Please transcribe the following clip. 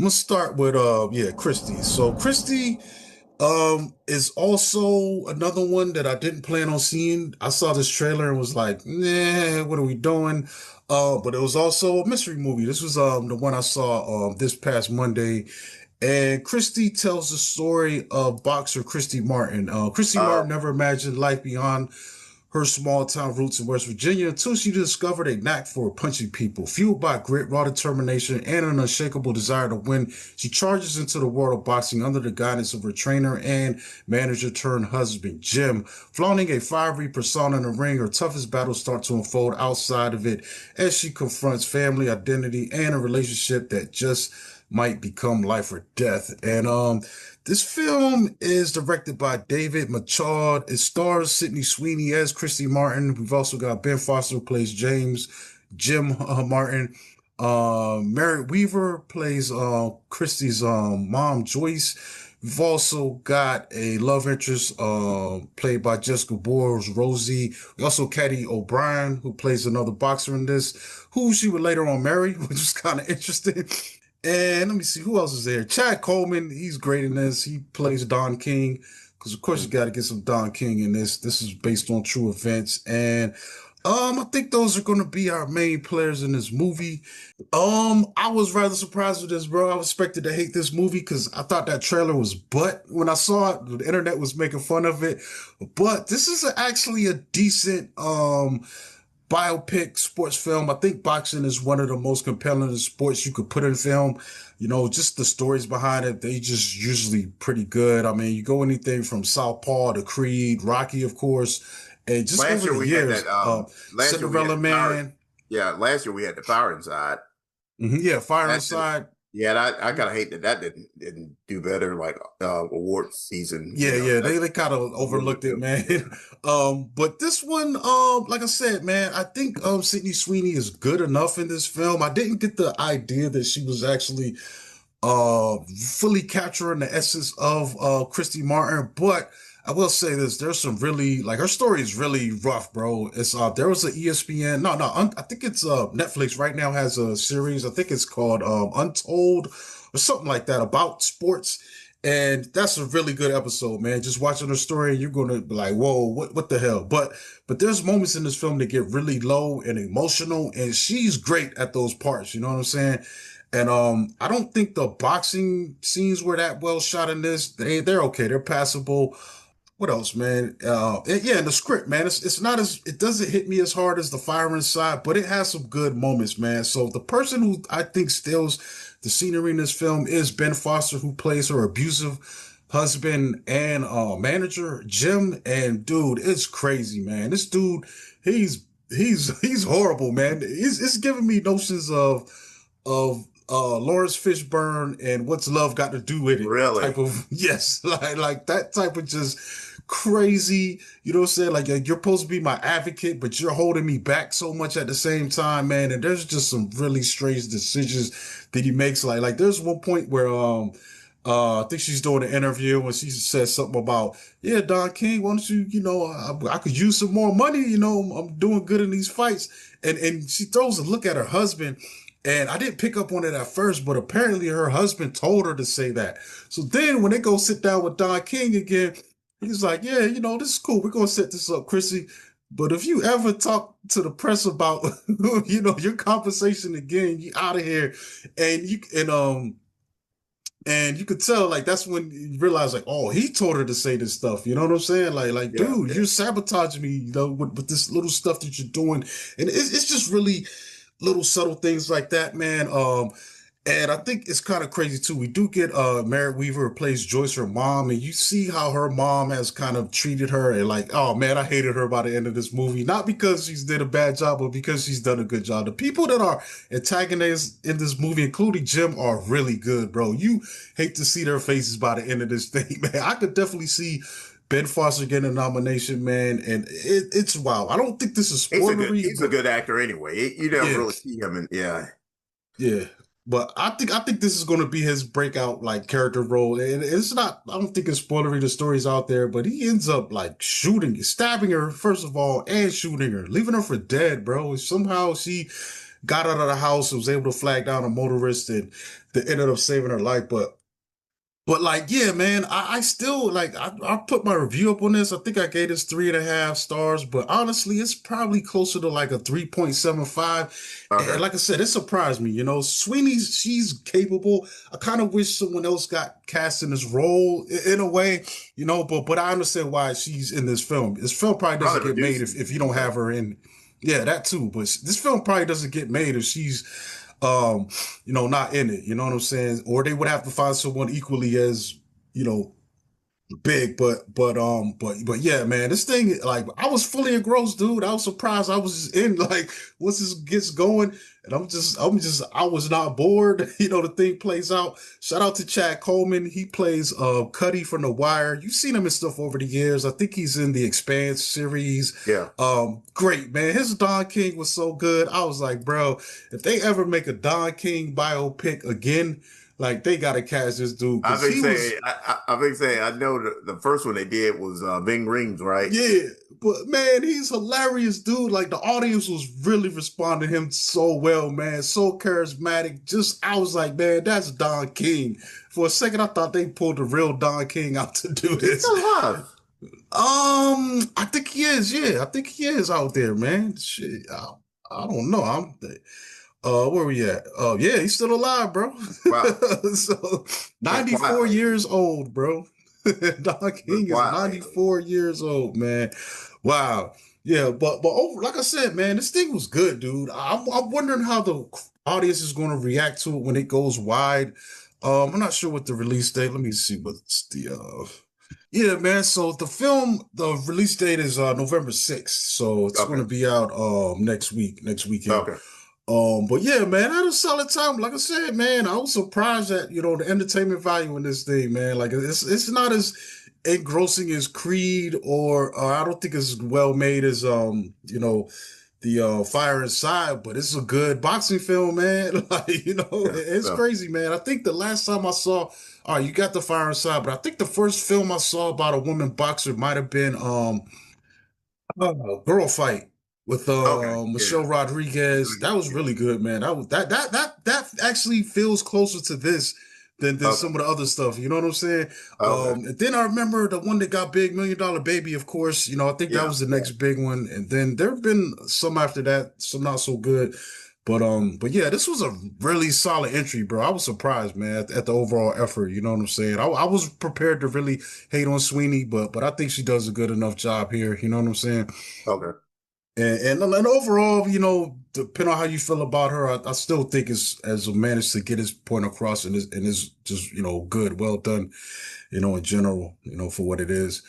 I'm gonna start with Christy. So Christy is also another one that I didn't plan on seeing. I saw this trailer and was like, nah, what are we doing? But it was also a mystery movie. This was the one I saw this past Monday. And Christy tells the story of boxer Christy Martin. Christy Uh, Martin never imagined life beyond her small town roots in West Virginia until she discovered a knack for punching people. Fueled by grit, raw determination, and an unshakable desire to win, she charges into the world of boxing under the guidance of her trainer and manager turned husband, Jim. Flaunting a fiery persona in the ring, her toughest battles start to unfold outside of it as she confronts family, identity, and a relationship that just might become life or death. And this film is directed by David Michod. It stars Sydney Sweeney as Christy Martin. We've also got Ben Foster, who plays Jim Martin. Merritt Weaver plays Christy's mom, Joyce. We've also got a love interest played by Jessica Boyle's Rosie. We also Caddy O'Brien, who plays another boxer in this, who she would later on marry, which was kind of interesting. And let me see who else is there. Chad Coleman, he's great in this. He plays Don King because of course you got to get some Don King in this. This is based on true events, and I think those are going to be our main players in this movie. I was rather surprised with this, bro. I was expected to hate this movie because I thought that trailer was butt when I saw it. The internet was making fun of it, but this is actually a decent biopic sports film. I think boxing is one of the most compelling sports you could put in film. You know, just the stories behind it, they just usually pretty good. I mean, you go anything from Southpaw to Creed, Rocky, of course, and just last over year the we had years, that. Last year we had Cinderella the power. Man, Yeah, last year we had the power inside. yeah, Fire That did, Inside. yeah, and I kind of hate that didn't do better like award season. Yeah, yeah, That they kind of really overlooked it, good. man. But this one, like I said, man, I think Sydney Sweeney is good enough in this film. I didn't get the idea that she was actually fully capturing the essence of Christy Martin, but I will say this, there's some really like her story is really rough, bro. It's there was an ESPN, I think it's Netflix right now has a series, I think it's called Untold or something like that about sports. And that's a really good episode, man. Just watching her story, you're gonna be like, "Whoa, what the hell?" But there's moments in this film that get really low and emotional, and she's great at those parts. You know what I'm saying? And I don't think the boxing scenes were that well shot in this. They're okay. They're passable. What else, man? Yeah, and the script, man. It's not as it doesn't hit me as hard as the Fire Inside, but it has some good moments, man. So the person who I think steals the scenery in this film is Ben Foster, who plays her abusive husband and manager, Jim. And dude, it's crazy, man. This dude, he's horrible, man. It's giving me notions of Lawrence Fishburne and What's Love Got to Do with It Really, type of yes, like that type of just crazy, you know what I'm saying? Like you're supposed to be my advocate, but you're holding me back so much at the same time, man. And there's just some really strange decisions that he makes. Like there's one point where I think she's doing an interview and she says something about, yeah, Don King, why don't you, I could use some more money, I'm doing good in these fights. And she throws a look at her husband. And I didn't pick up on it at first, but apparently her husband told her to say that. So then when they go sit down with Don King again, he's like, yeah, this is cool. We're going to set this up, Chrissy. But if you ever talk to the press about, your conversation again, you out of here. And and you could tell, like, that's when you realize, like, oh, he told her to say this stuff. You know what I'm saying? Like, yeah, dude, yeah. you're sabotaging me, with this little stuff that you're doing. And it's just really little subtle things like that, man. And I think it's kind of crazy too. We do get Merritt Weaver who plays Joyce, her mom, and you see how her mom has kind of treated her and like, oh man, I hated her by the end of this movie. Not because she's did a bad job, but because she's done a good job. The people that are antagonists in this movie, including Jim, are really good, bro. You hate to see their faces by the end of this thing, man. I could definitely see Ben Foster getting a nomination, man, and it's wow. I don't think this is spoilery, He's a but good actor anyway. You don't yeah, really see him, and yeah, yeah, but I think this is going to be his breakout like character role, and it's not. I don't think it's spoilery. The story's out there, but he ends up like stabbing her first of all, and shooting her, leaving her for dead, bro. Somehow she got out of the house and was able to flag down a motorist and that ended up saving her life. But like, yeah, man, I still like I put my review up on this. I think I gave this 3.5 stars, but honestly, it's probably closer to like a 3.75. And Okay. like I said, it surprised me. You know, Sweeney's she's capable. I kind of wish someone else got cast in this role in a way, you know, but I understand why she's in this film. This film probably doesn't Probably get made producing. if you don't Yeah. have her in. Yeah, that too. But this film probably doesn't get made if she's um, not in it. You know what I'm saying? Or they would have to find someone equally as, you know, big. But yeah, man, this thing, like, I was fully engrossed, dude. I was surprised. I was just in, like, once this gets going, and I was not bored. You know, the thing plays out. Shout out to Chad Coleman. He plays Cuddy from The Wire. You've seen him in stuff over the years. I think he's in the Expanse series. Yeah. Great, man. His Don King was so good. I was like, bro, if they ever make a Don King biopic again, like, they gotta cast this dude I've because been he saying, was. I've been saying, I know the first one they did was Ving Rhames, right? Yeah, but man, he's hilarious, dude. Like, the audience was really responding to him so well, man. So charismatic. Just, I was like, man, that's Don King. For a second, I thought they pulled the real Don King out to do He's this. still alive. I think he is. Yeah, I think he is out there, man. Shit, I don't know. Where we at? Yeah, he's still alive, bro. Wow. So, That's 94 wild. years old, bro. Don That's King is wild. 94 years old, man. Wow. Yeah, but over, like I said, man, this thing was good, dude. I'm wondering how the audience is going to react to it when it goes wide. I'm not sure what the release date. Let me see what's the yeah, man. So the release date is November 6th. So it's going Okay. to be out next weekend. Okay. But yeah, man, I had a solid time. Like I said, man, I was surprised at, the entertainment value in this thing, man. Like, it's not as engrossing as Creed, or I don't think it's well made as the Fire Inside, but it's a good boxing film, man. Like, Yeah. it's So, crazy, man. I think the last time I saw, all right, you got the Fire Inside, but I think the first film I saw about a woman boxer might have been Girl Fight with okay. Yeah. Michelle Rodriguez. Really That good. was really good, man. That was that actually feels closer to this than Okay. some of the other stuff. You know what I'm saying? Okay. And then I remember the one that got big, $1 Million Baby, of course. I think that Yeah. was the Yeah. next big one. And then there have been some after that, some not so good. But yeah, this was a really solid entry, bro. I was surprised, man, at the overall effort. You know what I'm saying? I was prepared to really hate on Sweeney, but I think she does a good enough job here. You know what I'm saying? Okay. And overall, depending on how you feel about her, I still think it's as managed to get his point across and is just good, well done, in general, for what it is.